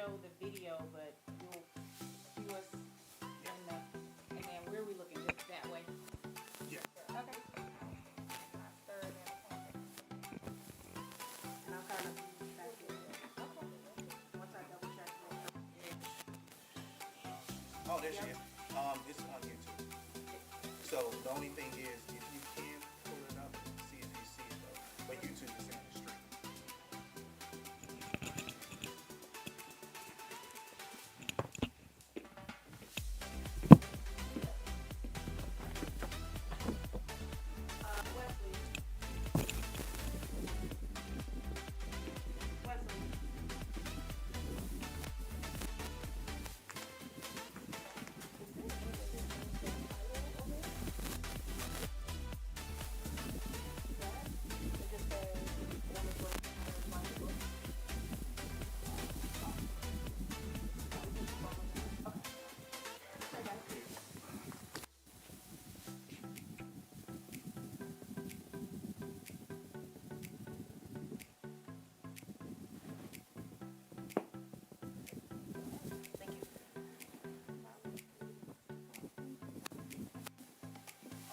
show the video, but you'll cue us in the, and then where are we looking? Just that way? Yeah. Okay. Third and and I'll kind of back here. Okay. Once I double check. Oh, there she is. It's on YouTube. So the only thing is, if you can pull it up, see if you see it though. But YouTube is in the stream. Wesley. Wesley.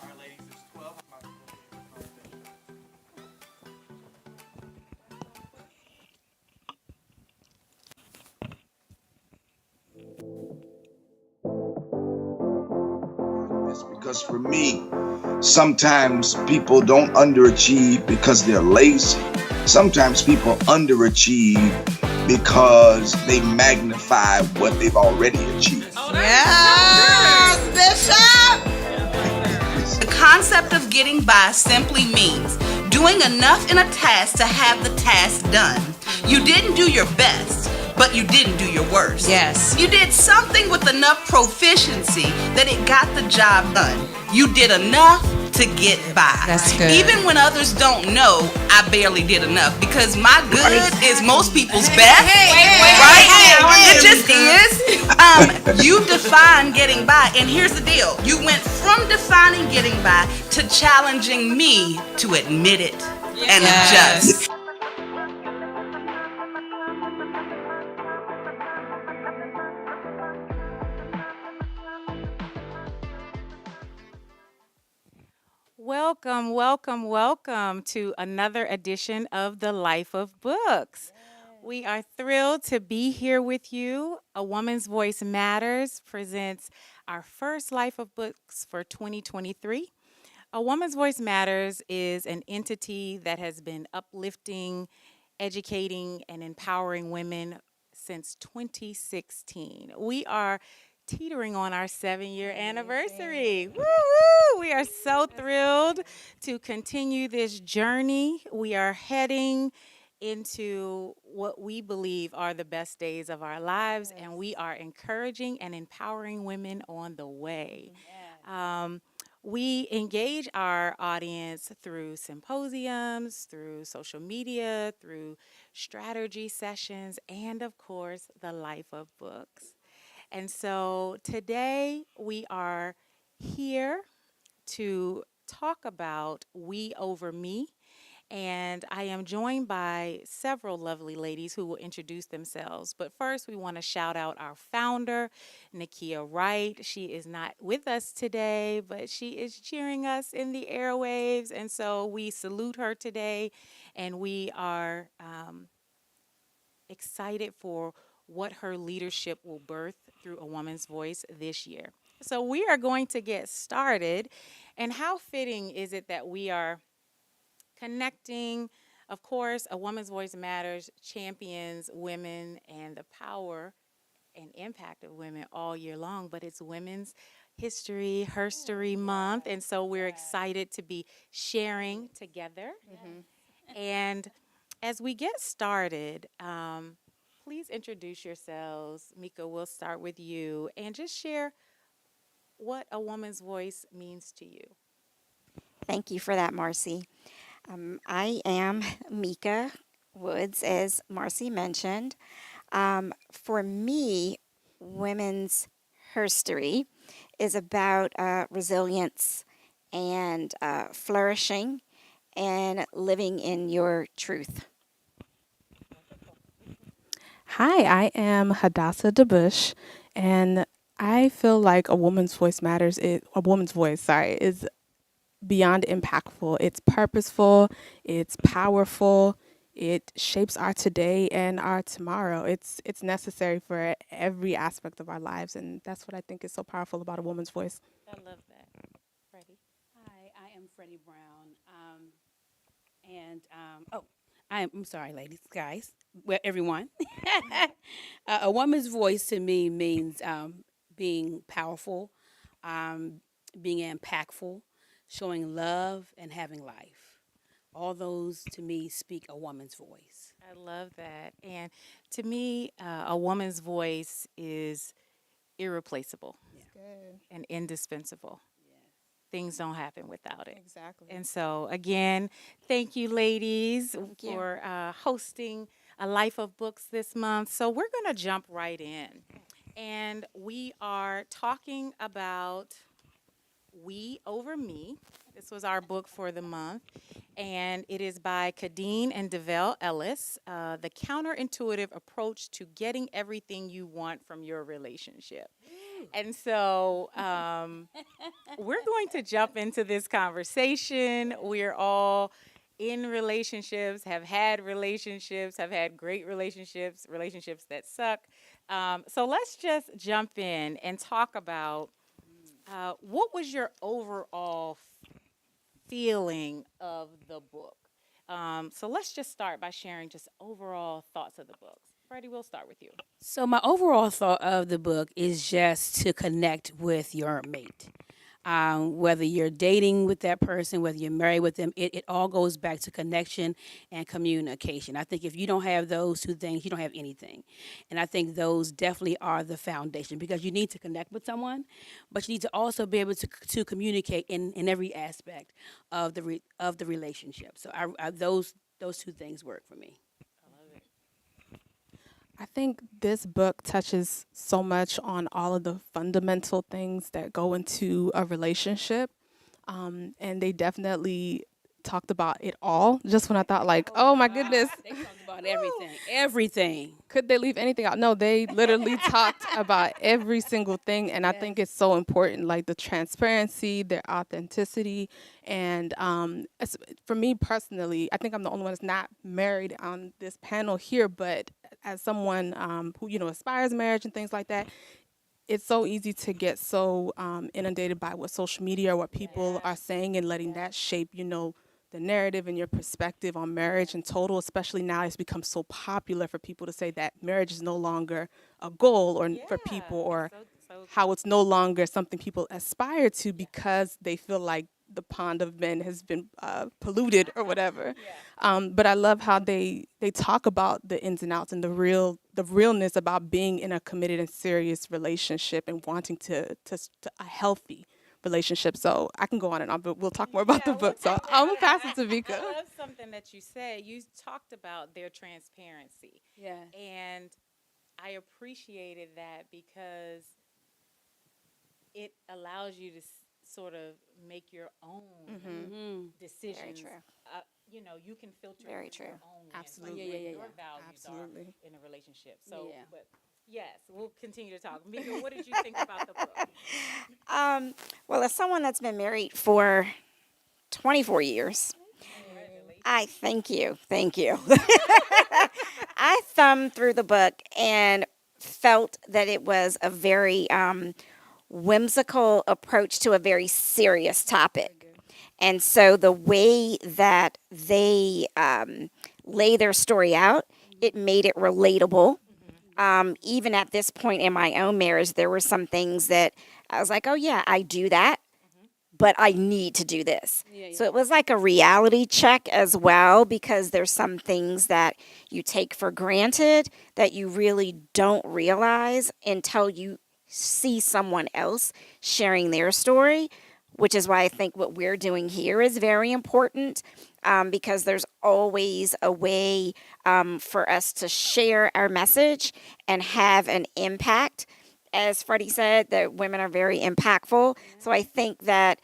All right, ladies, it's 12. I'm about to go ahead and start this because for me, sometimes people don't underachieve because they're lazy. Sometimes people underachieve because they magnify what they've already achieved. Yes, Bishop! The concept of getting by simply means doing enough in a task to have the task done. You didn't do your best, but you didn't do your worst. Yes. You did something with enough proficiency that it got the job done. You did enough to get by. That's good. Even when others don't know, I barely did enough because my good is most people's best. It just is. You define getting by, and here's the deal. You went from defining getting by to challenging me to admit it and adjust. Welcome, welcome, welcome to another edition of The Life of Books. We are thrilled to be here with you. A Woman's Voice Matters presents our first Life of Books for 2023. A Woman's Voice Matters is an entity that has been uplifting, educating, and empowering women since 2016. We are teetering on our 7-year anniversary. Woo woo! We are so thrilled to continue this journey. We are heading into what we believe are the best days of our lives, and we are encouraging and empowering women on the way. Um, we engage our audience through symposiums, through social media, through strategy sessions, and of course, the Life of Books. And so today we are here to talk about We Over Me. And I am joined by several lovely ladies who will introduce themselves. But first, we want to shout out our founder, Nakia Wright. She is not with us today, but she is cheering us in the airwaves. And so we salute her today. And we are excited for what her leadership will birth through A Woman's Voice this year. So we are going to get started. And how fitting is it that we are connecting? Of course, A Woman's Voice Matters champions women and the power and impact of women all year long, but it's Women's History, Herstory Month, and so we're excited to be sharing together. And as we get started, please introduce yourselves. Mika, we'll start with you, and just share what a woman's voice means to you. Thank you for that, Marcy. I am Mika Woods, as Marcy mentioned. For me, women's history is about resilience and flourishing and living in your truth. Hi, I am Hadassah DeBush, and I feel like a woman's voice matters. A woman's voice, sorry, is beyond impactful. It's purposeful, it's powerful, it shapes our today and our tomorrow. It's necessary for every aspect of our lives, and that's what I think is so powerful about a woman's voice. I love that. Freddie? Hi, I am Freddie Brown. I'm sorry, ladies, guys, well, everyone. A woman's voice to me means being powerful, being impactful, showing love, and having life. All those to me speak a woman's voice. I love that. And to me, a woman's voice is irreplaceable Good. and indispensable. Things don't happen without it. Exactly. And so, again, thank you, ladies, you. for hosting a Life of Books this month. So, we're going to jump right in. And we are talking about We Over Me. This was our book for the month. And it is by Kadeen and DeVell Ellis, The Counterintuitive Approach to Getting Everything You Want from Your Relationship. And so we're going to jump into this conversation. We're all in relationships, have had great relationships, relationships that suck. So let's just jump in and talk about what was your overall feeling of the book? So let's just start by sharing just overall thoughts of the books. Freddie, we'll start with you. So my overall thought of the book is just to connect with your mate. Whether you're dating with that person, whether you're married with them, it all goes back to connection and communication. I think if you don't have those two things, you don't have anything. And I think those definitely are the foundation because you need to connect with someone, but you need to also be able to communicate in every aspect of the relationship. So those two things work for me. I think this book touches so much on all of the fundamental things that go into a relationship. And they definitely talked about it all. Just when I thought, like, oh my goodness, They talk about everything. could they leave anything out? No, they literally talked about every single thing. And I think it's so important, like the transparency, their authenticity. And for me personally, I think I'm the only one that's not married on this panel here, but as someone who, aspires marriage and things like that, it's so easy to get so inundated by what social media or what people are saying and letting that shape, the narrative and your perspective on marriage in total, especially now it's become so popular for people to say that marriage is no longer a goal or for people, or how it's no longer something people aspire to because they feel like the pond of men has been polluted or whatever. But I love how they talk about the ins and outs and the realness about being in a committed and serious relationship and wanting to a healthy relationship. So I can go on and on, but we'll talk more about the book. So I'm gonna pass it to Vika. I love something that you said. You talked about their transparency. Yeah. And I appreciated that because it allows you to sort of make your own decisions. Very true. You can filter Very through your true. own lens, Absolutely. like Yeah, what yeah, your yeah. values Absolutely. are in a relationship. So, Yeah. but yes, we'll continue to talk. Mika, what did you think about the book? Well, as someone that's been married for 24 years, I thank you. I thumbed through the book and felt that it was a very whimsical approach to a very serious topic. And so the way that they lay their story out, it made it relatable. Even at this point in my own marriage, there were some things that I was like, oh, yeah, I do that, but I need to do this. So it was like a reality check as well, because there's some things that you take for granted that you really don't realize until you see someone else sharing their story, which is why I think what we're doing here is very important, because there's always a way for us to share our message and have an impact. As Freddie said, that women are very impactful. So I think that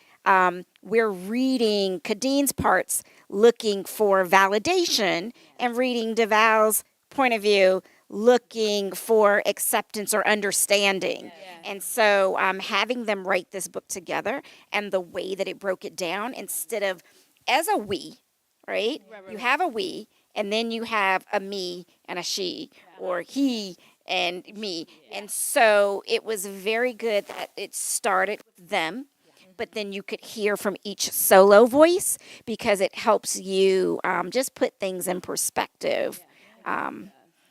we're reading Kadeen's parts looking for validation and reading DeVal's point of view looking for acceptance or understanding. And so having them write this book together and the way that it broke it down instead of as a we, right? You have a we, and then you have a me and a she, or he and me. And so it was very good that it started with them, but then you could hear from each solo voice because it helps you just put things in perspective.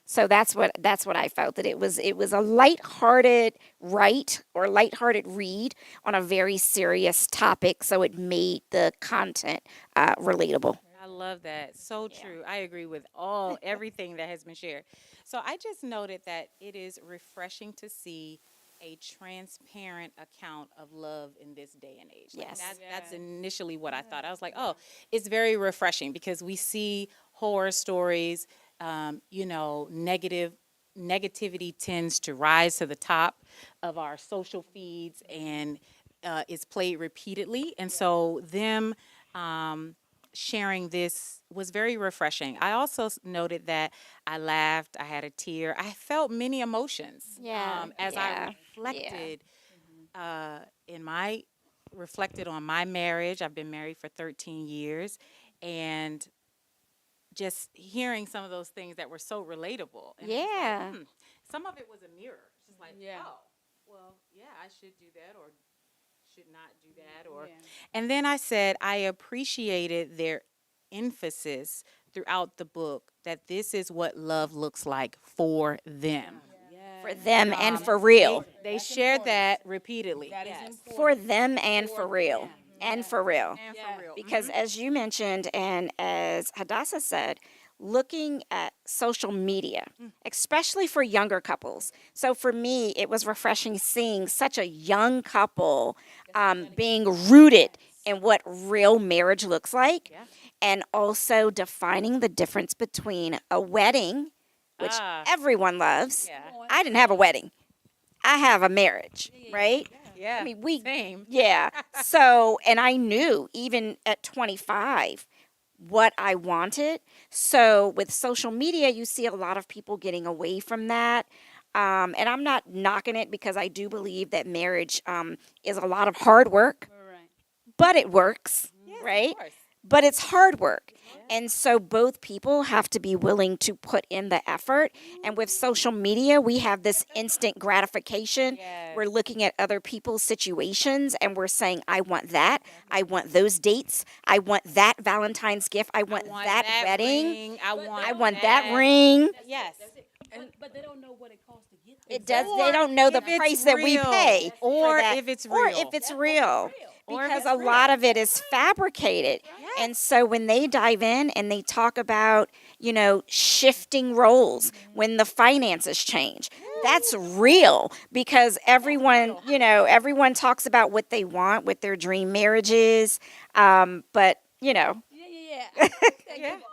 So that's what I felt, that it was a lighthearted write or lighthearted read on a very serious topic. So it made the content relatable. I love that. So true. I agree with everything that has been shared. So I just noted that it is refreshing to see a transparent account of love in this day and age. Like, Yes. that's initially what I thought. I was like, oh, it's very refreshing because we see horror stories, negativity tends to rise to the top of our social feeds and it's played repeatedly. And so them sharing this was very refreshing. I also noted that I laughed, I had a tear, I felt many emotions. As I reflected reflected on my marriage. I've been married for 13 years, and just hearing some of those things that were so relatable. And it's like, some of it was a mirror. It's just like, oh, well, yeah, I should do that or should not do that. And then I said I appreciated their emphasis throughout the book that this is what love looks like for them. For them and for real. They shared that repeatedly. For them and for real. And for real. And for real. Because as you mentioned, and as Hadassah said, looking at social media, especially for younger couples. So for me, it was refreshing seeing such a young couple being rooted in what real marriage looks like, and also defining the difference between a wedding, which everyone loves. I didn't have a wedding. I have a marriage, right? Yeah. I mean, same. Yeah. So, and I knew even at 25 what I wanted. So, with social media, you see a lot of people getting away from that. And I'm not knocking it because I do believe that marriage is a lot of hard work, but it works, right? But it's hard work. And so both people have to be willing to put in the effort. And with social media, we have this instant gratification. We're looking at other people's situations and we're saying, I want that. I want those dates. I want that Valentine's gift. I want that wedding. Ring. I want that ring. Yes. But they don't know what it costs to get It does. They don't know the if it's price that we real, pay, or for that, if it's or real. if it's real, Or if because it's a lot of it is fabricated. And so when they dive in and they talk about, shifting roles when the finances change, that's real because everyone talks about what they want with their dream marriages, but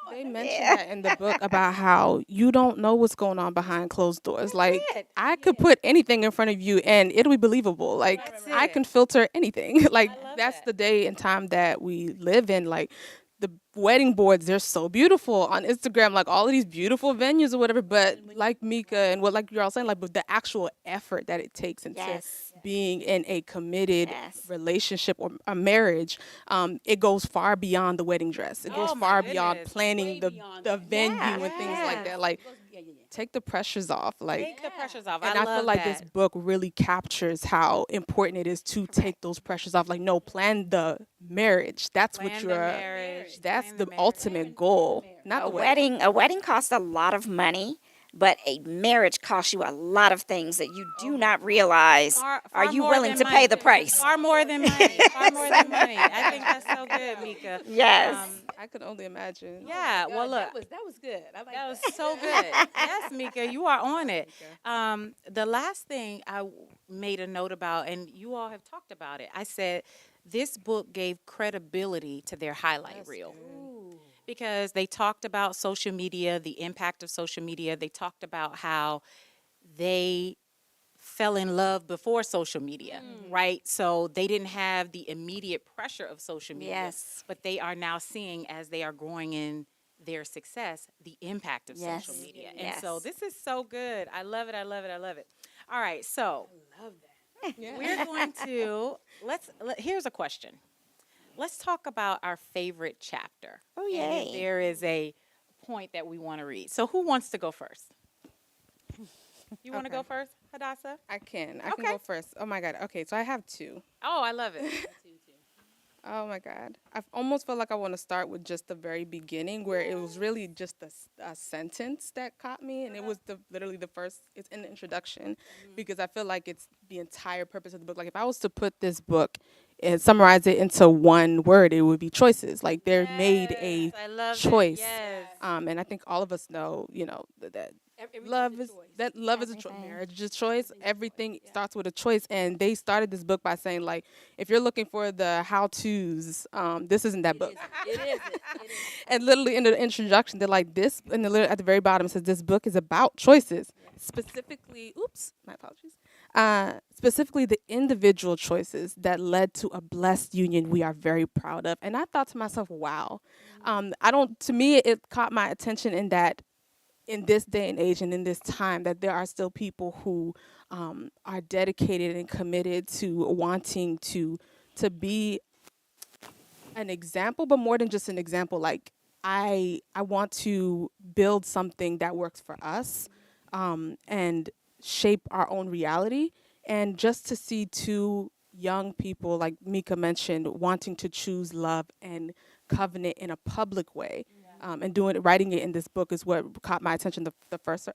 They mentioned that in the book about how you don't know what's going on behind closed doors. Like, I could put anything in front of you and it'll be believable. Like, I can filter anything. Like, that's the day and time that we live in. Like, the wedding boards, they're so beautiful on Instagram, like all of these beautiful venues or whatever. But like Mika and what like you're all saying, like, but the actual effort that it takes into being in a committed relationship or a marriage, it goes far beyond the wedding dress. It goes far beyond planning the venue and things like that. Like, take the pressures off. Like, Take the pressures off. and I feel like this book really captures how important it is to take those pressures off. Like, no, plan the marriage. That's what that's the ultimate goal. Not the wedding. a wedding costs a lot of money, but a marriage costs you a lot of things that you do not realize. Far Are you more willing than to money. pay the price? Far more than money. Far more than money. I think that's so good, Mika. Yes. I could only imagine. Yeah. Well, look. That was good. I like That was so good. Yes, Mika, you are on it. The last thing I made a note about, and you all have talked about it, I said this book gave credibility to their highlight reel. Because they talked about social media, the impact of social media. They talked about how they fell in love before social media, right? So they didn't have the immediate pressure of social media. Yes. But they are now seeing as they are growing in their success, the impact of social Yes. media. And so Yes. this is so good. I love it. I love it. I love it. All right. So we're going to here's a question. Let's talk about our favorite chapter. Oh, And if yay. there is a point that we want to read. So who wants to go first? You want to Okay. go first, Hadassah? I can Okay. go first. Oh my God. Okay, so I have two. Oh, I love it. Oh my God. I almost feel like I want to start with just the very beginning where it was really just a sentence that caught me. And it was literally the first, it's in the introduction because I feel like it's the entire purpose of the book. Like if I was to put this book and summarize it into one word, it would be choices. Like they're made a Yes, I love it. choice. Yes. And I think all of us know, that Everything's love a is choice. love is a choice. Everything. Marriage is a choice. Everything starts with a choice. And they started this book by saying, like, if you're looking for the how-tos, this isn't that book. It is. And literally in the introduction, they're like this, and at the very bottom it says this book is about choices. Specifically, my apologies. Specifically the individual choices that led to a blessed union we are very proud of. And I thought to myself, wow. To me, it caught my attention in that in this day and age and in this time that there are still people who are dedicated and committed to wanting to be an example, but more than just an example. Like I want to build something that works for us and shape our own reality. And just to see two young people, like Mika mentioned, wanting to choose love and covenant in a public way. And writing it in this book is what caught my attention. The first,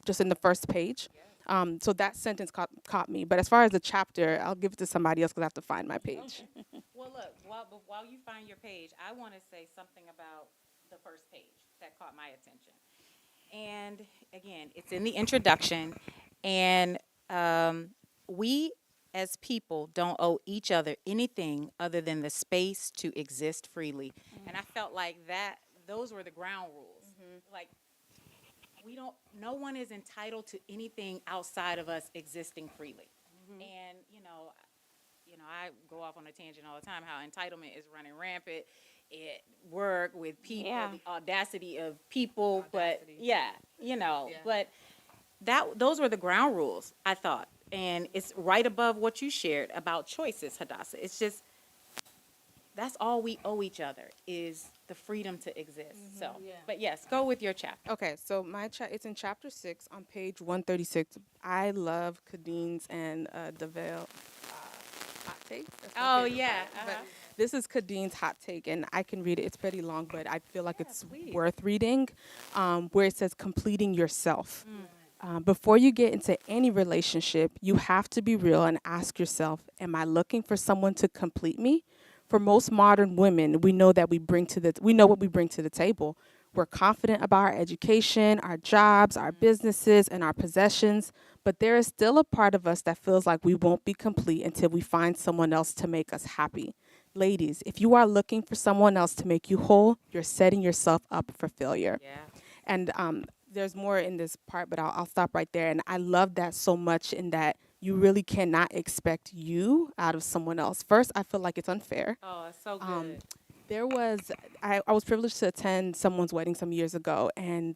just in the first page. So that sentence caught me. But as far as the chapter, I'll give it to somebody else because I have to find my page. Well, look, while you find your page, I want to say something about the first page that caught my attention. And again, it's in the introduction, and we as people don't owe each other anything other than the space to exist freely. And I felt like those were the ground rules. Like no one is entitled to anything outside of us existing freely. And I go off on a tangent all the time how entitlement is running rampant at work with people, Yeah. the audacity of people, but but those were the ground rules, I thought. And it's right above what you shared about choices, Hadassah. It's just that's all we owe each other is the freedom to exist. So, but yes, go with your chapter. Okay, so it's in chapter 6 on page 136. I love Khadeen's and DeVale hot take. That's my Oh, favorite yeah, part. But this is Khadeen's hot take, and I can read it. It's pretty long, but I feel like it's worth reading. Where it says completing yourself. Before you get into any relationship, you have to be real and ask yourself, am I looking for someone to complete me? For most modern women, we know what we bring to the table. We're confident about our education, our jobs, our businesses, and our possessions, but there is still a part of us that feels like we won't be complete until we find someone else to make us happy. Ladies, if you are looking for someone else to make you whole, you're setting yourself up for failure. Yeah. And there's more in this part, but I'll stop right there. And I love that so much in that you really cannot expect you out of someone else. First, I feel like it's unfair. Oh, it's so good. I was privileged to attend someone's wedding some years ago, and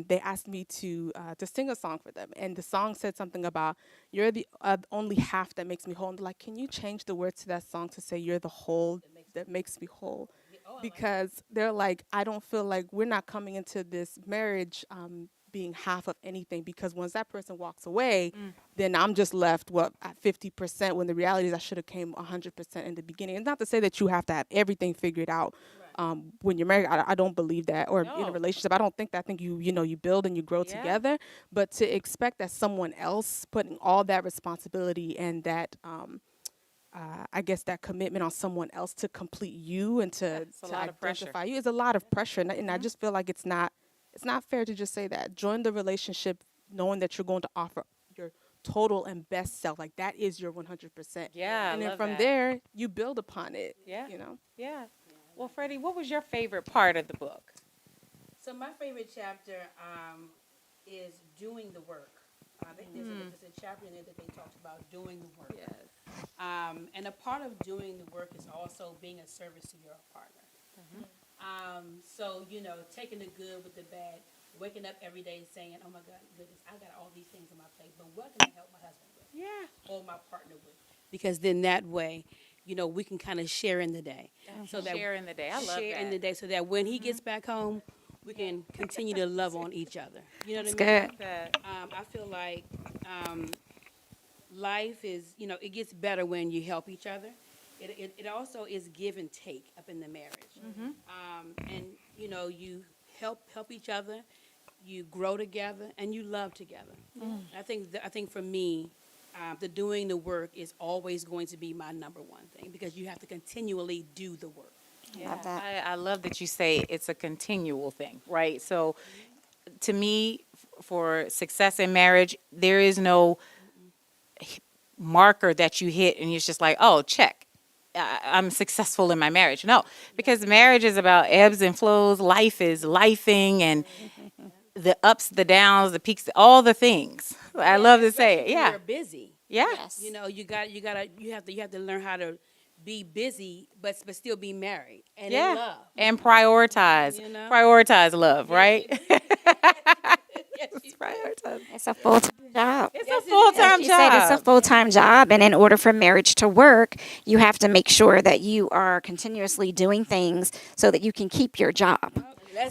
they asked me to sing a song for them. And the song said something about, you're the only half that makes me whole. And they're like, can you change the words to that song to say you're the whole that makes me whole? Because they're like, I don't feel like we're not coming into this marriage being half of anything, because once that person walks away, then I'm just left at 50%, when the reality is I should have came 100% in the beginning. It's not to say that you have to have everything figured out when you're married. I don't believe that, or in a No. relationship. I don't think that. I think you build and you grow Yeah. together, but to expect that someone else putting all that responsibility and that I guess that commitment on someone else to complete you and to it's a lot of pressure. identify you is a lot of pressure. And I just feel like it's not fair to just say that. Join the relationship knowing that you're going to offer your total and best self. Like that is your 100%. Yeah, I And then love from that. there, you build upon it. Yeah. You know? Yeah. Well, Freddie, what was your favorite part of the book? So my favorite chapter is doing the work. There's a chapter in there that they talked about doing the work. Yes. And a part of doing the work is also being a service to your partner. So, you know, taking the good with the bad, waking up every day saying, oh my God, goodness, I got all these things on my plate, but what can I help my husband with? Yeah. Or my partner with? Because then that way, you know, we can kind of share in the day. So that Share in the day. I love share in that. the day so that when he gets back home, we can continue to love on each other. You know what That's I mean? good. I feel like life is, you know, it gets better when you help each other. It also is give and take up in the marriage. And, you know, you help each other, you grow together, and you love together. I think for me, the doing the work is always going to be my number one thing because you have to continually do the work. Love that. I love that you say it's a continual thing, right? So to me, for success in marriage, there is no marker that you hit and it's just like, oh, check. I'm successful in my marriage. No, because marriage is about ebbs and flows. Life is lifing and the ups, the downs, the peaks, all the things. I love to say it. Especially when Yeah. you're busy. Yeah. Yes. You know, you have to learn how to be busy, but still be married and in Yeah. love. And prioritize. You know? Prioritize love, right? Yes, Prioritize. It's a full-time job. It's a full-time She said it's a job. full-time job, and in order for marriage to work, you have to make sure that you are continuously doing things so that you can keep your job.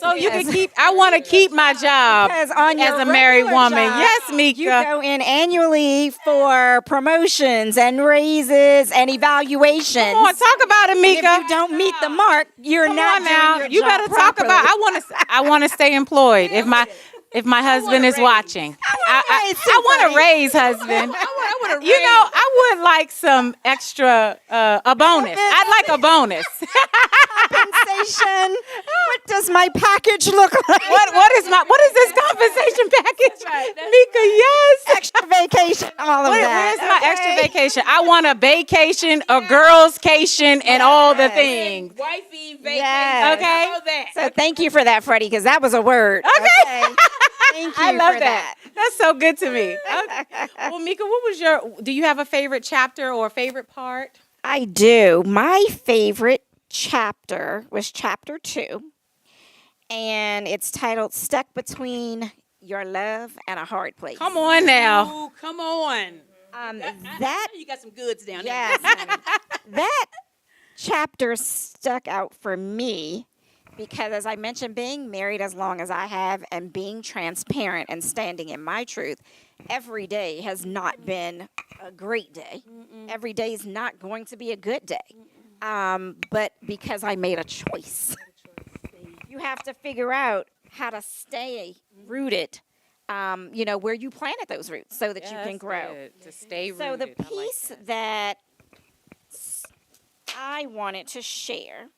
So you can keep, I want to keep my job Because on as your a married regular woman. job, Yes, Mika. you go in annually for promotions and raises and evaluations. Come on, talk about it, And Mika. if you don't meet the mark, you're Come not on doing now. your You job better talk properly. about. I want to stay employed. If my husband is raise. watching, I want a raise, husband. I want to You know, I would like some extra, a bonus. I'd like a bonus. compensation. What does my package look like? What is this compensation package? Mika, yes. Extra vacation, all of Where's that. my extra vacation? I want a vacation, a girls' cation, and all the things. wifey vacation. Yes. Okay. All that. So thank you for that, Freddie, because that was a word. Okay. Thank you I love for that. That's so good to me. Okay. Well, Mika, do you have a favorite chapter or favorite part? I do. My favorite chapter was chapter 2, and it's titled Stuck Between Your Love and a Hard Place. Come on now. Ooh, come on. That, You got some goods down there. yes, that chapter stuck out for me because, as I mentioned, being married as long as I have and being transparent and standing in my truth, every day has not been a great day. Every day is not going to be a good day. But because I made a choice, you have to figure out how to stay rooted, where you planted those roots so that you can grow. To stay rooted. So the I like piece that I wanted to share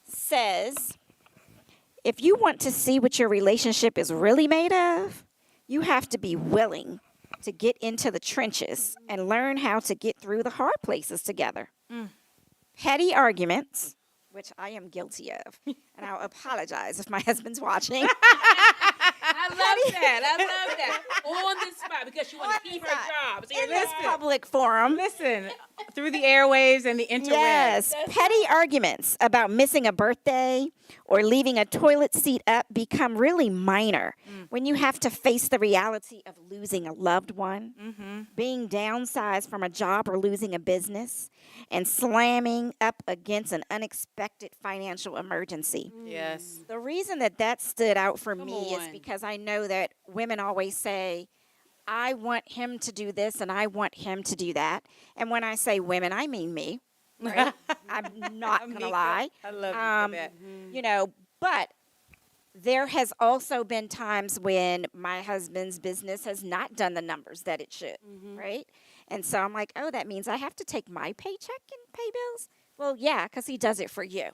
says, if you want to see what your relationship is really made of, you have to be willing to get into the trenches and learn how to get through the hard places together. Petty arguments, which I am guilty of, and I'll apologize if my husband's watching. I love that. I love that. On the spot because you want to keep her job. So In this public forum. Listen, through the airwaves and the interwebs. Yes, petty arguments about missing a birthday or leaving a toilet seat up become really minor when you have to face the reality of losing a loved one, being downsized from a job or losing a business, and slamming up against an unexpected financial emergency. Yes. The reason that stood out for me is on. because I know that women always say, I want him to do this and I want him to do that. And when I say women, I mean me. Right? I'm not going to Mika, lie. I love you for that. But there has also been times when my husband's business has not done the numbers that it should, right? And so I'm like, oh, that means I have to take my paycheck and pay bills? Well, yeah, because he does it for you.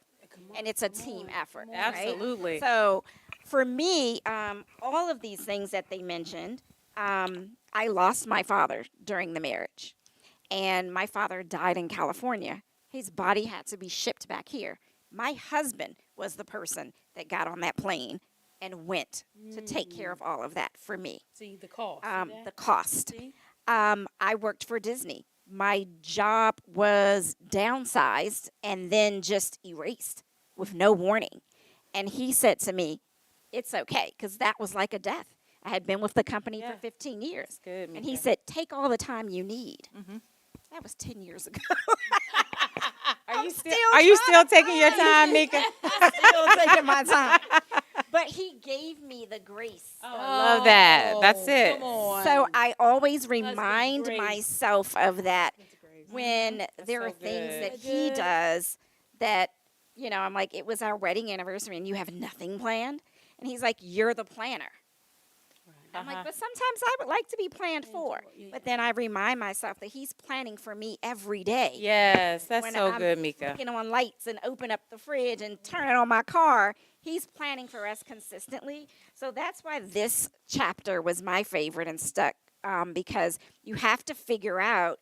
And it's a team effort. Right? Absolutely. So for me, all of these things that they mentioned, I lost my father during the marriage. And my father died in California. His body had to be shipped back here. My husband was the person that got on that plane and went to take care of all of that for me. See the cost. The cost. See? I worked for Disney. My job was downsized and then just erased with no warning. And he said to me, it's okay, because that was like a death. I had been with the company Yeah. for 15 years. good, And he Mika. said, take all the time you need. That was 10 years ago. Are you still taking your time, Mika? Still taking my time. But he gave me the grace. I love that. That's it. Come on. So I always Husband's remind grace. myself of that when there so are things good. that he does that, I'm like, it was our wedding anniversary and you have nothing planned. And he's like, you're the planner. I'm like, but sometimes I would like to be planned for. But then I remind myself that he's planning for me every day. Yes, that's When so I'm good, Mika. flicking on lights and open up the fridge and turn on my car, he's planning for us consistently. So that's why this chapter was my favorite and stuck, because you have to figure out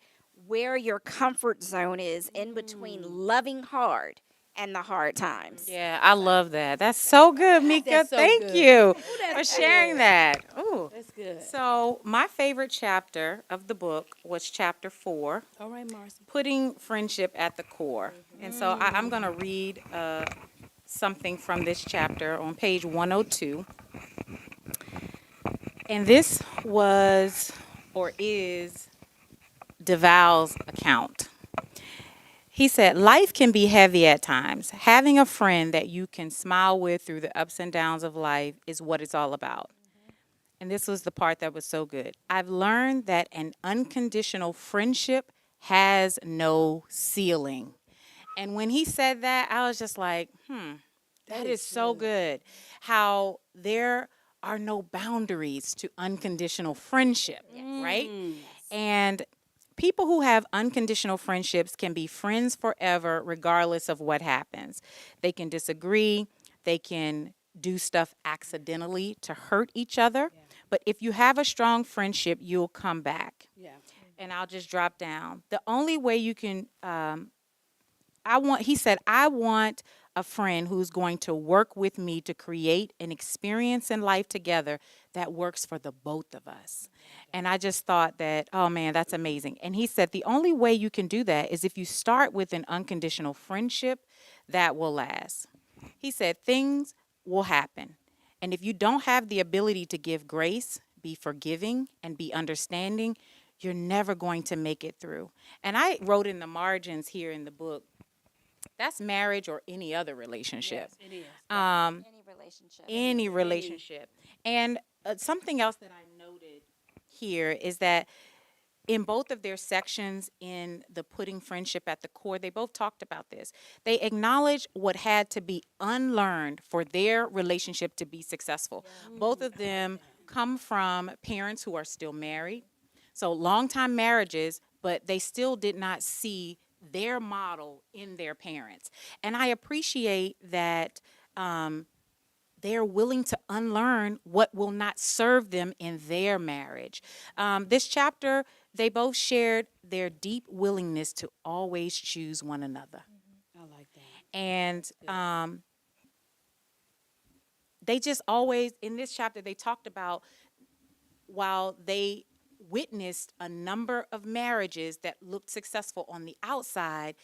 where your comfort zone is in between loving hard and the hard times. Yeah, I love that. That's so good, Mika. That's so Thank good. you that's for sharing that. Ooh. That's good. So, my favorite chapter of the book was chapter 4, All right, Marcy. putting friendship at the core. And so, I'm going to read something from this chapter on page 102. And this was or is DeVal's account. He said, life can be heavy at times. Having a friend that you can smile with through the ups and downs of life is what it's all about. And this was the part that was so good. I've learned that an unconditional friendship has no ceiling. And when he said that, I was just like, that is so good. How there are no boundaries to unconditional friendship, right? And people who have unconditional friendships can be friends forever, regardless of what happens. They can disagree. They can do stuff accidentally to hurt each other. But if you have a strong friendship, you'll come back. Yeah. And I'll just drop down. The only way you can, he said, I want a friend who's going to work with me to create an experience in life together that works for the both of us. And I just thought that, oh man, that's amazing. And he said, the only way you can do that is if you start with an unconditional friendship that will last. He said, things will happen. And if you don't have the ability to give grace, be forgiving, and be understanding, you're never going to make it through. And I wrote in the margins here in the book, that's marriage or any other relationship. It is. Any relationship. Any relationship. And something else that I noted here is that in both of their sections in the putting friendship at the core, they both talked about this. They acknowledged what had to be unlearned for their relationship to be successful. Both of them come from parents who are still married. So long-time marriages, but they still did not see their model in their parents. And I appreciate that they're willing to unlearn what will not serve them in their marriage. This chapter, they both shared their deep willingness to always choose one another. I like that. And they just always, in this chapter, they talked about while they witnessed a number of marriages that looked successful on the outside,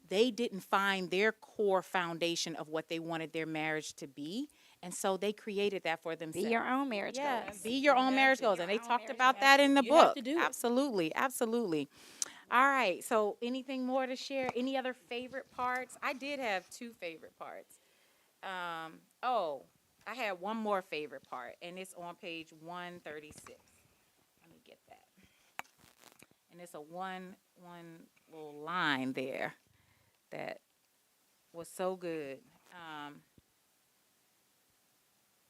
they didn't find their core foundation of what they wanted their marriage to be. And so they created that for themselves. Be your own marriage Yeah, goals. be your own marriage goals. And they talked about that in the You have book. to do it. Absolutely, absolutely. All right, so anything more to share? Any other favorite parts? I did have two favorite parts. I had one more favorite part, and it's on page 136. Let me get that. And it's a one little line there that was so good.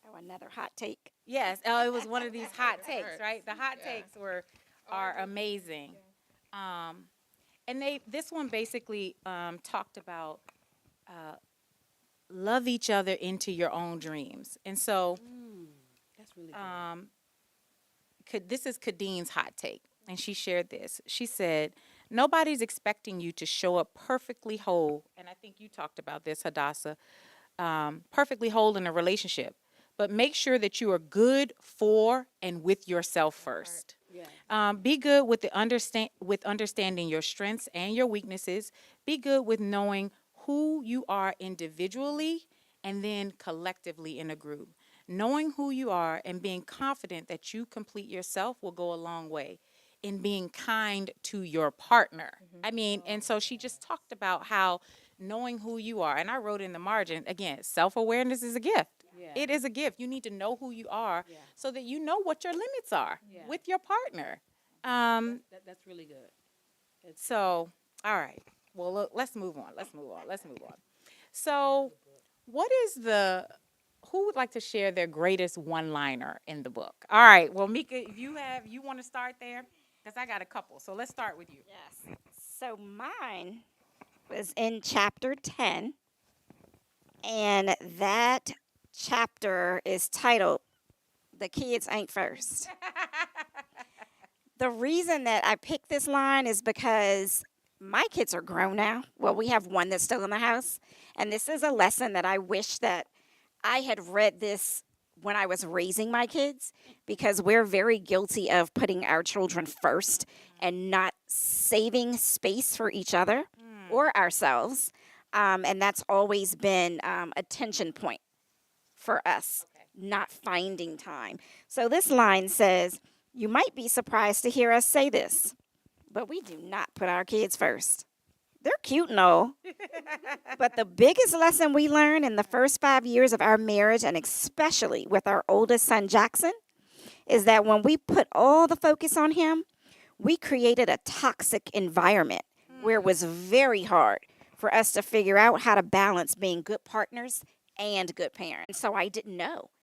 Oh, another hot take. Yes, it was one of these hot takes, right? The hot takes are amazing. And this one basically talked about love each other into your own dreams. And so That's really good. this is Kadine's hot take, and she shared this. She said, nobody's expecting you to show up perfectly whole, and I think you talked about this, Hadassah, perfectly whole in a relationship. But make sure that you are good for and with yourself first. Be good with understanding your strengths and your weaknesses. Be good with knowing who you are individually and then collectively in a group. Knowing who you are and being confident that you complete yourself will go a long way in being kind to your partner. I mean, and so she just talked about how knowing who you are, and I wrote in the margin, again, self-awareness is a gift. It is a gift. You need to know who you are so that you know what your limits are with your partner. That's really good. So, all right. Well, look, let's move on. So, who would like to share their greatest one-liner in the book? All right. Well, Mika, if you want to start there? Because I got a couple. So let's start with you. Yes. So mine was in chapter 10, and that chapter is titled "The Kids Ain't First." The reason that I picked this line is because my kids are grown now. Well, we have one that's still in the house, and this is a lesson that I wish that I had read this when I was raising my kids, because we're very guilty of putting our children first and not saving space for each other or ourselves. And that's always been a tension point for us, not finding time. So this line says, "You might be surprised to hear us say this, but we do not put our kids first. They're cute and all. But the biggest lesson we learned in the first 5 years of our marriage, and especially with our oldest son, Jackson, is that when we put all the focus on him, we created a toxic environment where it was very hard for us to figure out how to balance being good partners and good parents. So I didn't know